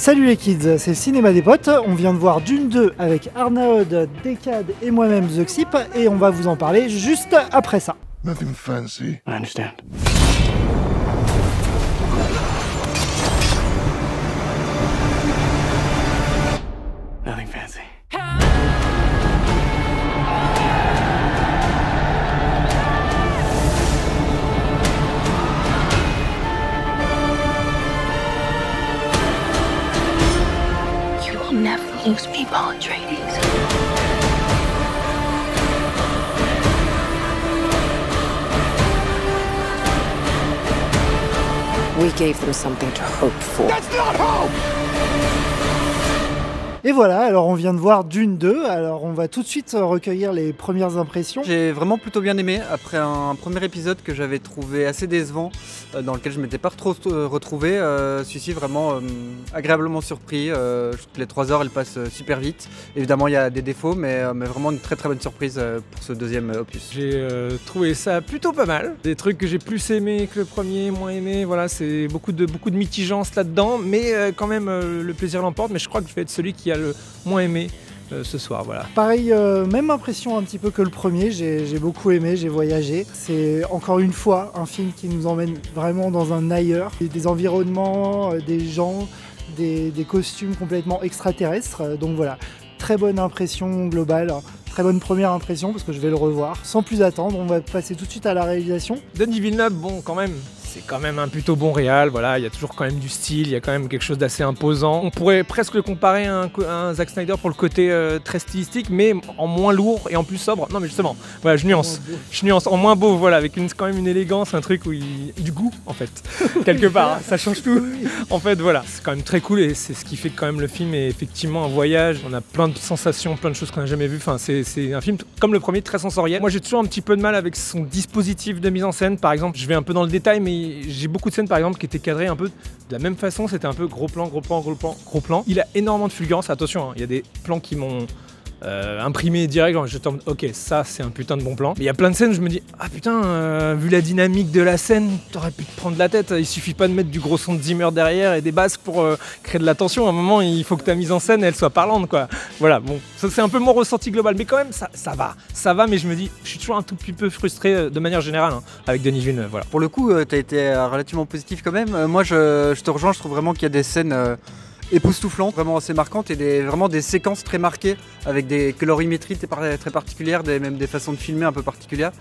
Salut les kids, c'est le cinéma des potes. On vient de voir Dune 2 avec Arnaud, Decad et moi-même Zuxip et on va vous en parler juste après ça. Nothing fancy. I understand. Nothing fancy. You will never lose me, Paul Atreides. We gave them something to hope for. That's not hope! Et voilà, alors on vient de voir Dune 2, alors on va tout de suite recueillir les premières impressions. J'ai vraiment plutôt bien aimé après un premier épisode que j'avais trouvé assez décevant, dans lequel je m'étais pas trop retrouvé. Celui-ci vraiment agréablement surpris. Je trouve que les 3 heures elles passent super vite. Évidemment il y a des défauts, mais vraiment une très bonne surprise pour ce deuxième opus. J'ai trouvé ça plutôt pas mal. Des trucs que j'ai plus aimé que le premier, moins aimé. Voilà, c'est beaucoup de mitigeance là-dedans, mais quand même le plaisir l'emporte. Mais je crois que je vais être celui qui a le moins aimé ce soir, voilà. Pareil, même impression un petit peu que le premier, j'ai beaucoup aimé, j'ai voyagé. C'est encore une fois un film qui nous emmène vraiment dans un ailleurs. Des environnements, des gens, des costumes complètement extraterrestres. Donc voilà, très bonne impression globale. Très bonne première impression parce que je vais le revoir. Sans plus attendre, on va passer tout de suite à la réalisation. Denis Villeneuve, bon quand même, c'est quand même un plutôt bon réal, voilà, il y a toujours quand même du style, il y a quand même quelque chose d'assez imposant. On pourrait presque le comparer à un Zack Snyder pour le côté très stylistique, mais en moins lourd et en plus sobre. Non mais justement, voilà, je nuance, en moins beau, voilà, avec quand même une élégance, un truc où du goût en fait, quelque part, hein, ça change tout. En fait voilà, c'est quand même très cool et c'est ce qui fait que quand même le film est effectivement un voyage. On a plein de sensations, plein de choses qu'on n'a jamais vues, enfin c'est un film comme le premier, très sensoriel. Moi j'ai toujours un petit peu de mal avec son dispositif de mise en scène, par exemple, je vais un peu dans le détail, mais j'ai beaucoup de scènes par exemple qui étaient cadrées un peu de la même façon, c'était un peu gros plan. Il a énormément de fulgurance, attention, hein, il y a des plans qui m'ont imprimé direct, je tombe, ok, ça c'est un putain de bon plan. Mais il y a plein de scènes où je me dis, ah putain, vu la dynamique de la scène, t'aurais pu te prendre la tête, il suffit pas de mettre du gros son de Zimmer derrière et des basses pour créer de la tension. À un moment, il faut que ta mise en scène elle soit parlante, quoi. Voilà, bon, ça c'est un peu mon ressenti global, mais quand même ça va, mais je me dis, je suis toujours un tout petit peu frustré de manière générale hein, avec Denis Villeneuve, voilà. Pour le coup, t'as été relativement positif quand même. Moi je te rejoins, je trouve vraiment qu'il y a des scènes époustouflantes, vraiment assez marquantes et vraiment des séquences très marquées avec des colorimétries très particulières, même des façons de filmer un peu particulières.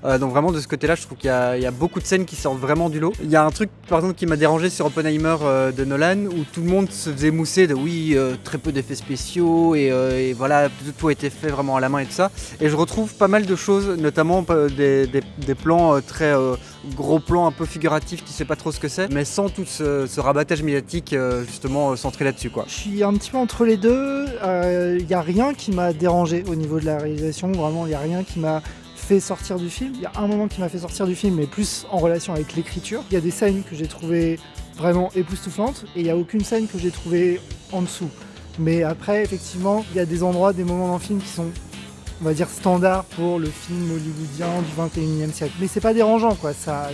Donc vraiment de ce côté-là, je trouve qu'il y a beaucoup de scènes qui sortent vraiment du lot. Il y a un truc par exemple qui m'a dérangé sur Oppenheimer de Nolan où tout le monde se faisait mousser de oui, très peu d'effets spéciaux et voilà, tout a été fait vraiment à la main et tout ça. Et je retrouve pas mal de choses, notamment des plans très gros plans un peu figuratifs, tu sais pas trop ce que c'est, mais sans tout ce rabattage médiatique justement centré là-dessus, quoi. Je suis un petit peu entre les deux, il n'y a rien qui m'a dérangé au niveau de la réalisation, vraiment il n'y a rien qui m'a fait sortir du film. Il y a un moment qui m'a fait sortir du film, mais plus en relation avec l'écriture. Il y a des scènes que j'ai trouvées vraiment époustouflantes et il n'y a aucune scène que j'ai trouvée en dessous. Mais après, effectivement, il y a des endroits, des moments dans le film qui sont, on va dire, standard pour le film hollywoodien du 21e siècle. Mais c'est pas dérangeant, quoi. Ça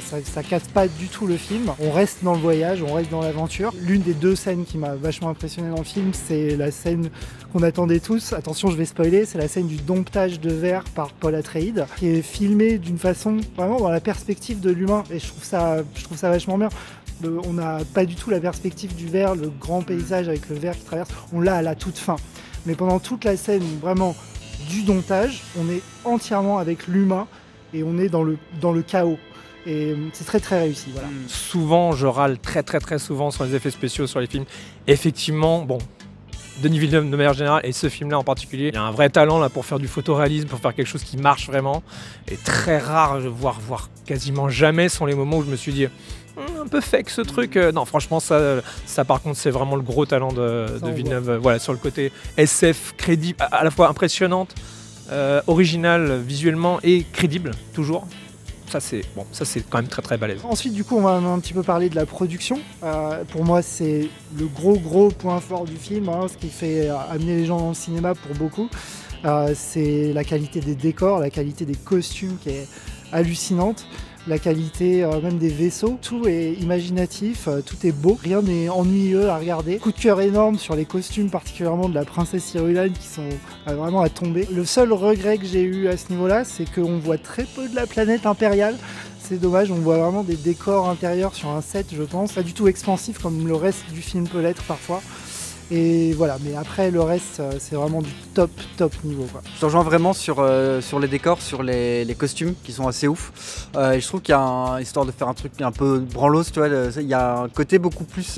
casse pas du tout le film. On reste dans le voyage, on reste dans l'aventure. L'une des 2 scènes qui m'a vachement impressionné dans le film, c'est la scène qu'on attendait tous. Attention, je vais spoiler, c'est la scène du domptage de verre par Paul Atreides, qui est filmée d'une façon vraiment dans la perspective de l'humain. Et je trouve ça vachement bien. On n'a pas du tout la perspective du verre, le grand paysage avec le verre qui traverse. On l'a à la toute fin. Mais pendant toute la scène, vraiment, du domptage, on est entièrement avec l'humain et on est dans le chaos. Et c'est très réussi, voilà. Souvent, je râle très souvent sur les effets spéciaux, sur les films. Effectivement, bon, Denis Villeneuve de manière générale, et ce film-là en particulier, il y a un vrai talent là pour faire du photoréalisme, pour faire quelque chose qui marche vraiment. Et très rare, voire quasiment jamais, sont les moments où je me suis dit un peu fake ce truc. Non, franchement, ça par contre, c'est vraiment le gros talent de Villeneuve. Voilà, sur le côté SF, crédible, à la fois impressionnante, originale visuellement et crédible, toujours. Ça c'est quand même très balèze. Ensuite, du coup, on va un petit peu parler de la production. Pour moi, c'est le gros point fort du film, hein, ce qui fait amener les gens dans le cinéma pour beaucoup. C'est la qualité des décors, la qualité des costumes qui est hallucinante. la qualité même des vaisseaux. Tout est imaginatif, tout est beau, rien n'est ennuyeux à regarder. Coup de cœur énorme sur les costumes, particulièrement de la princesse Irulan qui sont vraiment à tomber. Le seul regret que j'ai eu à ce niveau-là, c'est qu'on voit très peu de la planète impériale. C'est dommage, on voit vraiment des décors intérieurs sur un set, je pense, pas du tout expansif comme le reste du film peut l'être parfois. Et voilà, mais après le reste, c'est vraiment du top niveau, quoi. Je te rejoins vraiment sur les décors, sur les costumes qui sont assez ouf. Et je trouve qu'il y a histoire de faire un truc un peu branlos, tu vois, il y a un côté beaucoup plus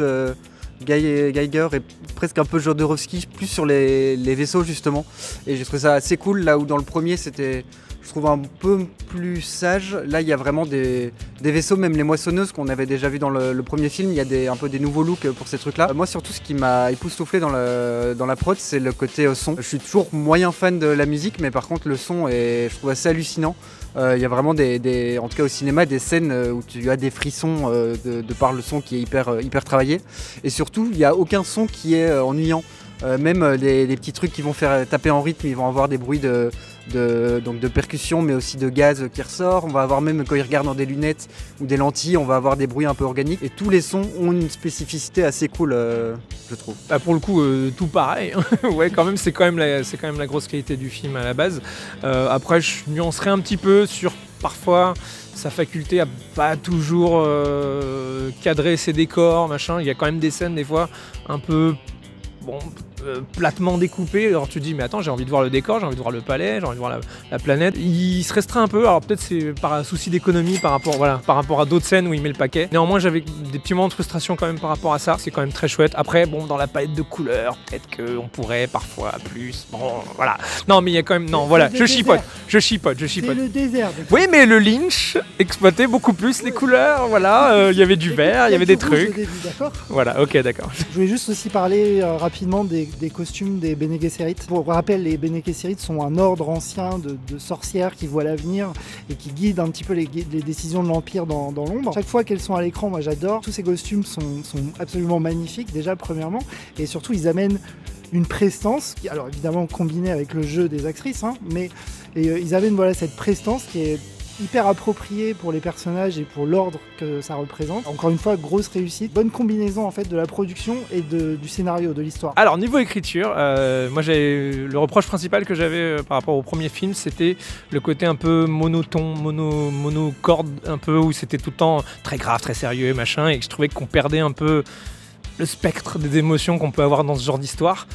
Geiger et presque un peu Jodorowsky, plus sur les vaisseaux justement. Et j'ai trouvé ça assez cool, là où dans le premier c'était, je trouve, un peu plus sage. Là il y a vraiment des vaisseaux, même les moissonneuses qu'on avait déjà vu dans le premier film, il y a un peu des nouveaux looks pour ces trucs là. Moi surtout ce qui m'a époustouflé dans la prod, c'est le côté son. Je suis toujours moyen fan de la musique, mais par contre le son est, je trouve, assez hallucinant. Il y a vraiment en tout cas au cinéma, des scènes où tu as des frissons de par le son qui est hyper travaillé. Et surtout, il n'y a aucun son qui est ennuyant. Même les petits trucs qui vont faire taper en rythme, ils vont avoir des bruits de percussion, mais aussi de gaz qui ressort. On va avoir, même quand ils regardent dans des lunettes ou des lentilles, on va avoir des bruits un peu organiques. Et tous les sons ont une spécificité assez cool, je trouve. Bah pour le coup, tout pareil. Ouais, quand même, c'est quand même la grosse qualité du film à la base. Après, je nuancerais un petit peu sur parfois sa faculté à pas toujours cadrer ses décors, machin. Il y a quand même des scènes des fois un peu platement découpé. Alors tu te dis mais attends, j'ai envie de voir le décor, j'ai envie de voir le palais, j'ai envie de voir la planète. Il se restreint un peu, alors peut-être c'est par un souci d'économie par rapport à d'autres scènes où il met le paquet. Néanmoins j'avais des petits moments de frustration quand même par rapport à ça, c'est quand même très chouette. Après dans la palette de couleurs, peut-être qu'on pourrait parfois plus, voilà. Non mais il y a quand même, je chipote. C'est le désert. Oui mais le Lynch exploitait beaucoup plus les couleurs, voilà, il y avait du vert, il y avait des trucs. D'accord. Voilà, ok, d'accord. Je voulais juste aussi parler rapidement des costumes des Bene Gesserit. Pour rappel, les Bene Gesserit sont un ordre ancien de sorcières qui voient l'avenir et qui guident un petit peu les décisions de l'Empire dans l'ombre. Chaque fois qu'elles sont à l'écran, moi j'adore. Tous ces costumes sont absolument magnifiques, déjà premièrement, et surtout ils amènent une prestance, alors évidemment combinée avec le jeu des actrices, mais ils amènent cette prestance qui est hyper approprié pour les personnages et pour l'ordre que ça représente. Encore une fois, grosse réussite, bonne combinaison en fait de la production et du scénario, de l'histoire. Alors niveau écriture, moi le reproche principal que j'avais par rapport au premier film, c'était le côté un peu monotone, monocorde, un peu où c'était tout le temps très grave, très sérieux, machin, et que je trouvais qu'on perdait un peu le spectre des émotions qu'on peut avoir dans ce genre d'histoire.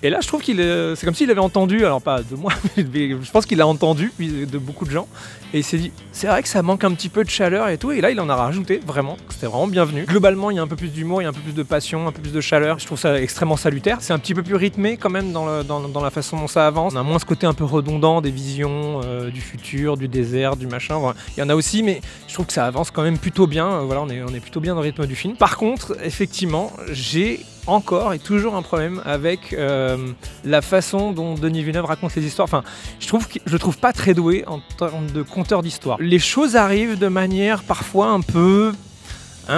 Et là, je trouve c'est comme s'il avait entendu, alors pas de moi, mais je pense qu'il a entendu de beaucoup de gens. Et il s'est dit, c'est vrai que ça manque un petit peu de chaleur et tout. Et là, il en a rajouté, vraiment. C'était vraiment bienvenu. Globalement, il y a un peu plus d'humour, il y a un peu plus de passion, un peu plus de chaleur. Je trouve ça extrêmement salutaire. C'est un petit peu plus rythmé quand même dans la façon dont ça avance. On a moins ce côté un peu redondant des visions du futur, du désert, du machin. Voilà. Il y en a aussi, mais je trouve que ça avance quand même plutôt bien. Voilà, on est plutôt bien dans le rythme du film. Par contre, effectivement, j'ai encore et toujours un problème avec la façon dont Denis Villeneuve raconte les histoires. Enfin, je le trouve pas très doué en termes de conteur d'histoire. Les choses arrivent de manière parfois un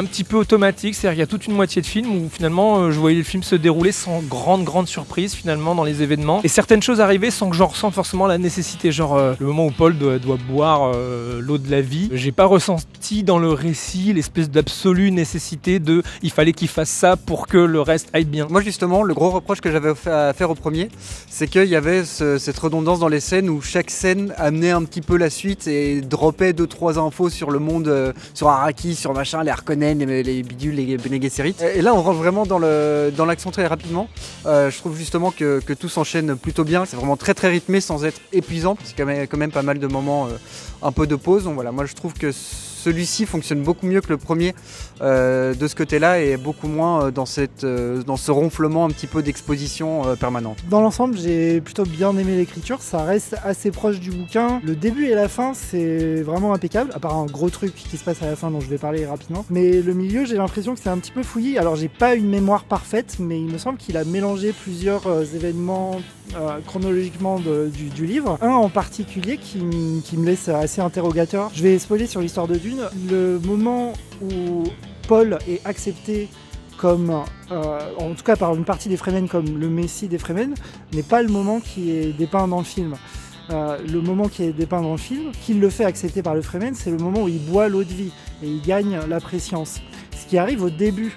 petit peu automatique, c'est-à-dire qu'il y a toute une moitié de film où finalement je voyais le film se dérouler sans grande surprise finalement dans les événements, et certaines choses arrivaient sans que j'en ressente forcément la nécessité, genre le moment où Paul doit boire l'eau de la vie, j'ai pas ressenti dans le récit l'espèce d'absolue nécessité de il fallait qu'il fasse ça pour que le reste aille bien. Moi justement, le gros reproche que j'avais à faire au premier, c'est qu'il y avait cette redondance dans les scènes où chaque scène amenait un petit peu la suite et droppait 2-3 infos sur le monde, sur Arrakis, sur machin, les Harkonnen, les bidules, les Bene Gesserit. Et là on rentre vraiment dans l'action très rapidement. Je trouve justement que tout s'enchaîne plutôt bien. C'est vraiment très rythmé sans être épuisant. C'est quand même pas mal de moments un peu de pause. Donc voilà, moi je trouve que celui-ci fonctionne beaucoup mieux que le premier de ce côté-là, et beaucoup moins dans ce ronflement un petit peu d'exposition permanente. Dans l'ensemble, j'ai plutôt bien aimé l'écriture, ça reste assez proche du bouquin. Le début et la fin, c'est vraiment impeccable, à part un gros truc qui se passe à la fin dont je vais parler rapidement. Mais le milieu, j'ai l'impression que c'est un petit peu fouillis. Alors j'ai pas une mémoire parfaite, mais il me semble qu'il a mélangé plusieurs événements chronologiquement du livre. Un en particulier qui me laisse assez interrogateur. Je vais spoiler sur l'histoire de Dune. Le moment où Paul est accepté comme, en tout cas par une partie des Fremen, comme le messie des Fremen, n'est pas le moment qui est dépeint dans le film. le moment qui est dépeint dans le film, qui le fait accepter par le Fremen, c'est le moment où il boit l'eau de vie et il gagne la préscience. Ce qui arrive au début,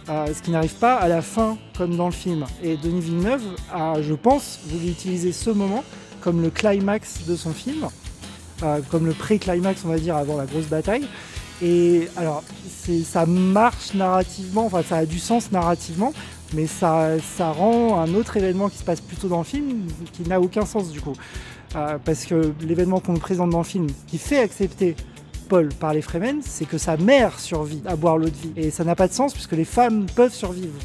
ce qui n'arrive pas à la fin comme dans le film. Et Denis Villeneuve a, je pense, voulu utiliser ce moment comme le climax de son film, comme le pré-climax, on va dire, avant la grosse bataille. Et alors, ça marche narrativement, enfin ça a du sens narrativement, mais ça rend un autre événement qui se passe plutôt dans le film qui n'a aucun sens du coup. Parce que l'événement qu'on nous présente dans le film, qui fait accepter Paul par les Fremen, c'est que sa mère survit à boire l'eau de vie. Et ça n'a pas de sens puisque les femmes peuvent survivre,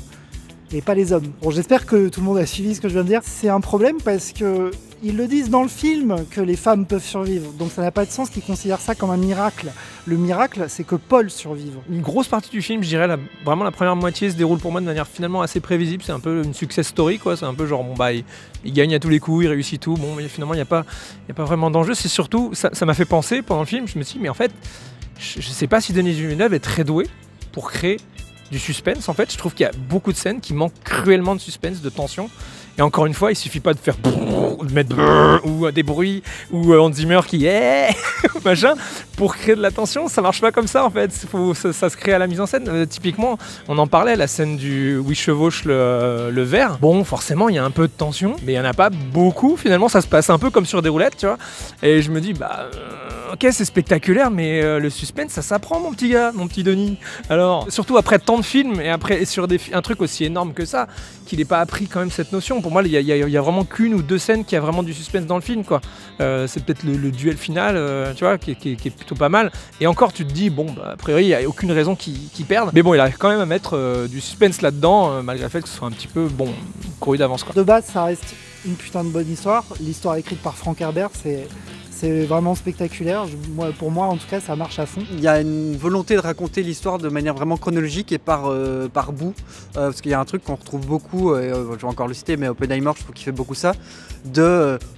et pas les hommes. Bon, j'espère que tout le monde a suivi ce que je viens de dire. C'est un problème parce que ils le disent dans le film que les femmes peuvent survivre, donc ça n'a pas de sens qu'ils considèrent ça comme un miracle. Le miracle, c'est que Paul survive. Une grosse partie du film, je dirais, vraiment la première moitié se déroule pour moi de manière finalement assez prévisible. C'est un peu une success story, quoi. C'est un peu genre, bon bah, il gagne à tous les coups, il réussit tout. Bon, mais finalement, il n'y a pas vraiment d'enjeu. C'est surtout, ça m'a fait penser pendant le film, je me suis dit, mais en fait, je sais pas si Denis Villeneuve est très doué pour créer du suspense. En fait, je trouve qu'il y a beaucoup de scènes qui manquent cruellement de suspense, de tension. Et encore une fois, il suffit pas de faire de mettre ou des bruits ou Hans Zimmer qui est machin pour créer de la tension. Ça marche pas comme ça en fait. Ça se crée à la mise en scène. Typiquement, on en parlait, la scène où il chevauche le verre. Bon, forcément, il y a un peu de tension, mais il y en a pas beaucoup. Finalement, ça se passe un peu comme sur des roulettes, tu vois. Et je me dis, ok, c'est spectaculaire, mais le suspense, ça s'apprend, mon petit gars, mon petit Denis. Alors, surtout après tant de films et sur un truc aussi énorme que ça, qu'il n'ait pas appris quand même cette notion. Pour moi, il y a vraiment qu'une ou deux scènes qui a vraiment du suspense dans le film, quoi. C'est peut-être le duel final, tu vois, qui est plutôt pas mal. Et encore, tu te dis, bon, a priori, il n'y a aucune raison qu'ils perdent. Mais bon, il arrive quand même à mettre du suspense là-dedans, malgré le fait que ce soit un petit peu, couru d'avance, quoi. De base, ça reste une putain de bonne histoire. L'histoire écrite par Frank Herbert, c'est vraiment spectaculaire. Pour moi, en tout cas, ça marche à fond. Il y a une volonté de raconter l'histoire de manière vraiment chronologique et par bout. Parce qu'il y a un truc qu'on retrouve beaucoup, je vais encore le citer, mais Oppenheimer, je trouve qu'il fait beaucoup ça,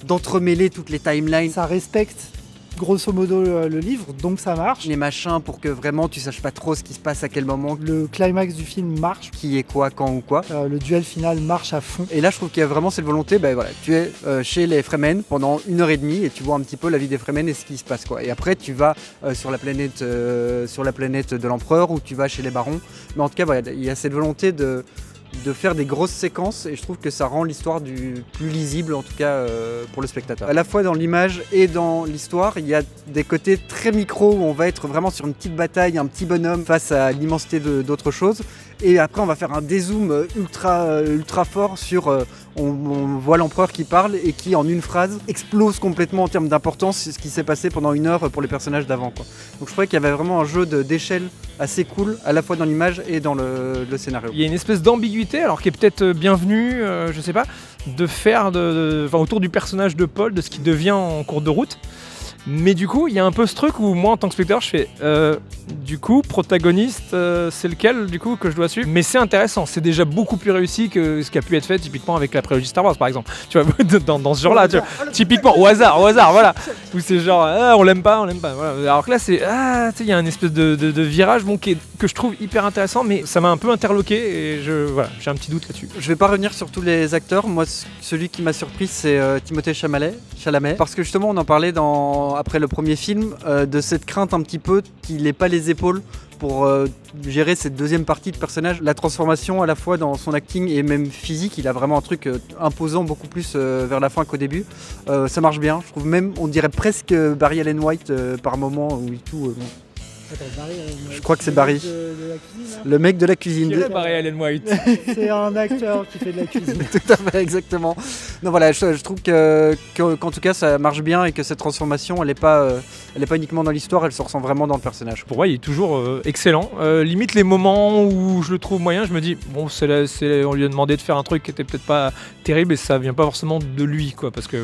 d'entremêler toutes les timelines. Ça respecte grosso modo le livre, donc ça marche. Les machins pour que vraiment tu saches pas trop ce qui se passe à quel moment. Le climax du film marche. Qui est quoi, quand ou quoi. Le duel final marche à fond. Et là je trouve qu'il y a vraiment cette volonté, tu es chez les Fremen pendant 1h30 et tu vois un petit peu la vie des Fremen et ce qui se passe, quoi. Et après tu vas sur la planète de l'empereur ou tu vas chez les barons. Mais en tout cas il y a cette volonté de faire des grosses séquences et je trouve que ça rend l'histoire plus lisible, en tout cas pour le spectateur. À la fois dans l'image et dans l'histoire, il y a des côtés très micro où on va être vraiment sur une petite bataille, un petit bonhomme face à l'immensité d'autres choses. Et après on va faire un dézoom ultra fort sur on voit l'empereur qui parle et qui en une phrase explose complètement en termes d'importance ce qui s'est passé pendant 1 heure pour les personnages d'avant, quoi. Donc je trouvais qu'il y avait vraiment un jeu d'échelle assez cool à la fois dans l'image et dans le scénario. Il y a une espèce d'ambiguïté alors qui est peut-être bienvenue, je sais pas, de faire autour du personnage de Paul, de ce qui devient en cours de route. Mais du coup, il y a un peu ce truc où moi, en tant que spectateur, je fais du coup, protagoniste, c'est lequel du coup que je dois suivre. Mais c'est intéressant, c'est déjà beaucoup plus réussi que ce qui a pu être fait typiquement avec la prélogie Star Wars, par exemple. Tu vois, dans ce genre-là, tu vois, typiquement au hasard, voilà. Où c'est genre, on l'aime pas. Voilà. Alors que là, c'est, tu sais, il y a une espèce de virage que je trouve hyper intéressant, mais ça m'a un peu interloqué et j'ai un petit doute là-dessus. Je vais pas revenir sur tous les acteurs. Moi, celui qui m'a surpris, c'est Timothée Chalamet, parce que justement, on en parlait après le premier film, de cette crainte un petit peu qu'il n'ait pas les épaules pour gérer cette deuxième partie de personnage. La transformation à la fois dans son acting et même physique, il a vraiment un truc imposant beaucoup plus vers la fin qu'au début. Ça marche bien, je trouve même, on dirait presque Barry Allen White par moment où il tout. Je crois que c'est Barry. Le mec de la cuisine. Barry Allen White. C'est un acteur qui fait de la cuisine. Tout à fait, exactement. Non, voilà, je trouve qu'en tout cas ça marche bien et que cette transformation elle est pas uniquement dans l'histoire, elle se ressent vraiment dans le personnage. Pour moi, il est toujours excellent. Limite les moments où je le trouve moyen, je me dis bon, on lui a demandé de faire un truc qui était peut-être pas terrible et ça vient pas forcément de lui, quoi, parce que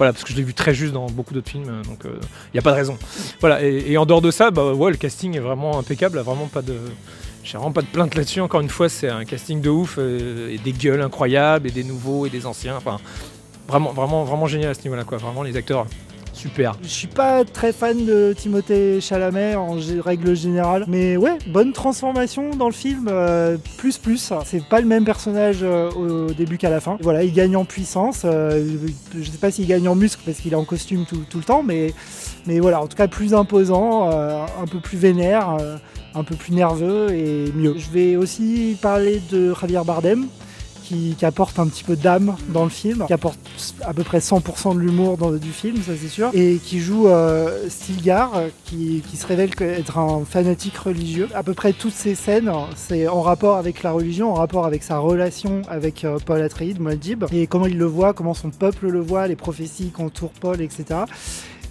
je l'ai vu très juste dans beaucoup d'autres films, donc il y a pas de raison. Voilà, et en dehors de ça, le casting est vraiment impeccable, j'ai vraiment pas de plainte là-dessus. Encore une fois, c'est un casting de ouf, et des gueules incroyables, et des nouveaux et des anciens. Enfin, vraiment génial à ce niveau-là, quoi. Vraiment, les acteurs Super. Je suis pas très fan de Timothée Chalamet en règle générale, mais ouais, bonne transformation dans le film, plus. C'est pas le même personnage au début qu'à la fin. Voilà, il gagne en puissance, je sais pas s'il gagne en muscle parce qu'il est en costume tout le temps, mais voilà, en tout cas plus imposant, un peu plus vénère, un peu plus nerveux et mieux. Je vais aussi parler de Javier Bardem, qui apporte un petit peu d'âme dans le film, qui apporte à peu près 100% de l'humour du film, ça c'est sûr, et qui joue Stilgar, qui se révèle être un fanatique religieux. À peu près toutes ces scènes, c'est en rapport avec la religion, en rapport avec sa relation avec Paul Atreides, Muad'Dib, et comment il le voit, comment son peuple le voit, les prophéties qu'entourent Paul, etc.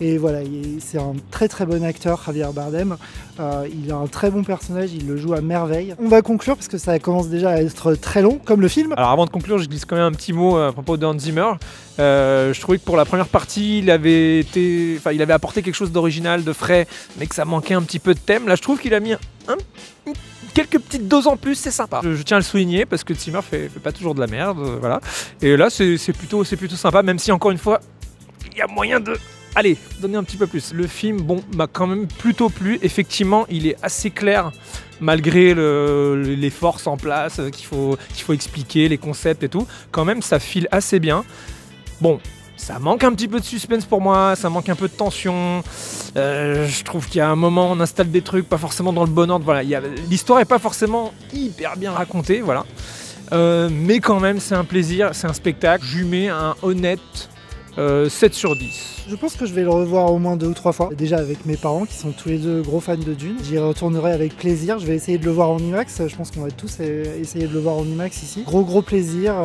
Et voilà, c'est un très très bon acteur, Javier Bardem. Il a un très bon personnage, il le joue à merveille. On va conclure parce que ça commence déjà à être très long, comme le film. Alors avant de conclure, je glisse quand même un petit mot à propos de Hans Zimmer. Je trouvais que pour la première partie, il avait apporté quelque chose d'original, de frais, mais que ça manquait un petit peu de thème. Là, je trouve qu'il a mis quelques petites doses en plus, c'est sympa. Je tiens à le souligner parce que Zimmer fait pas toujours de la merde, voilà. Et là, c'est plutôt sympa, même si encore une fois, il y a moyen de... Allez, donnez un petit peu plus. Le film, bon, m'a quand même plutôt plu. Effectivement, il est assez clair, malgré les forces en place qu'il faut expliquer, les concepts et tout. Quand même, ça file assez bien. Bon, ça manque un petit peu de suspense pour moi, ça manque un peu de tension. Je trouve qu'il y a un moment, on installe des trucs pas forcément dans le bon ordre. Voilà, l'histoire est pas forcément hyper bien racontée, voilà. Mais quand même, c'est un plaisir, c'est un spectacle. Je lui mets un honnête 7 sur 10. Je pense que je vais le revoir au moins 2 ou 3 fois. Déjà avec mes parents qui sont tous les deux gros fans de Dune. J'y retournerai avec plaisir. Je vais essayer de le voir en IMAX. Je pense qu'on va tous essayer de le voir en IMAX ici. Gros plaisir,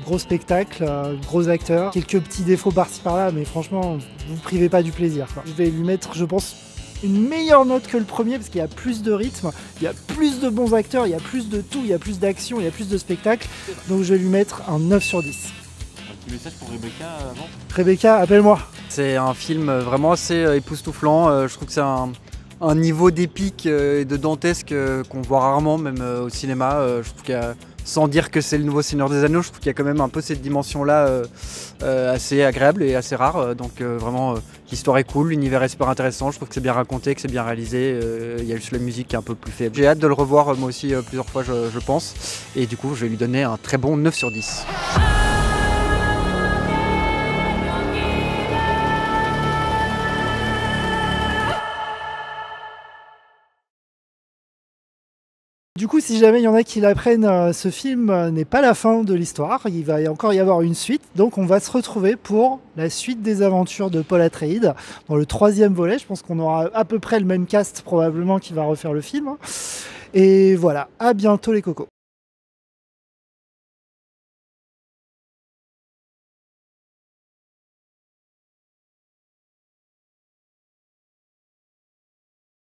gros spectacle, gros acteurs. Quelques petits défauts par-ci par-là, mais franchement, vous ne privez pas du plaisir, quoi. Je vais lui mettre, je pense, une meilleure note que le premier parce qu'il y a plus de rythme, il y a plus de bons acteurs, il y a plus de tout, il y a plus d'action, il y a plus de spectacle. Donc je vais lui mettre un 9 sur 10. Message pour Rebecca avant. Rebecca, appelle-moi. C'est un film vraiment assez époustouflant. Je trouve que c'est un niveau d'épique et de dantesque qu'on voit rarement, même au cinéma. Je trouve qu'il y a, sans dire que c'est le nouveau Seigneur des Anneaux, je trouve qu'il y a quand même un peu cette dimension-là assez agréable et assez rare. Donc vraiment, l'histoire est cool, l'univers est super intéressant. Je trouve que c'est bien raconté, que c'est bien réalisé. Il y a juste la musique qui est un peu plus faible. J'ai hâte de le revoir moi aussi plusieurs fois, je pense. Et du coup, je vais lui donner un très bon 9 sur 10. Du coup, si jamais il y en a qui l'apprennent, ce film n'est pas la fin de l'histoire, il va encore y avoir une suite, donc on va se retrouver pour la suite des aventures de Paul Atreides, dans le 3e volet. Je pense qu'on aura à peu près le même cast probablement qui va refaire le film. Et voilà, à bientôt les cocos.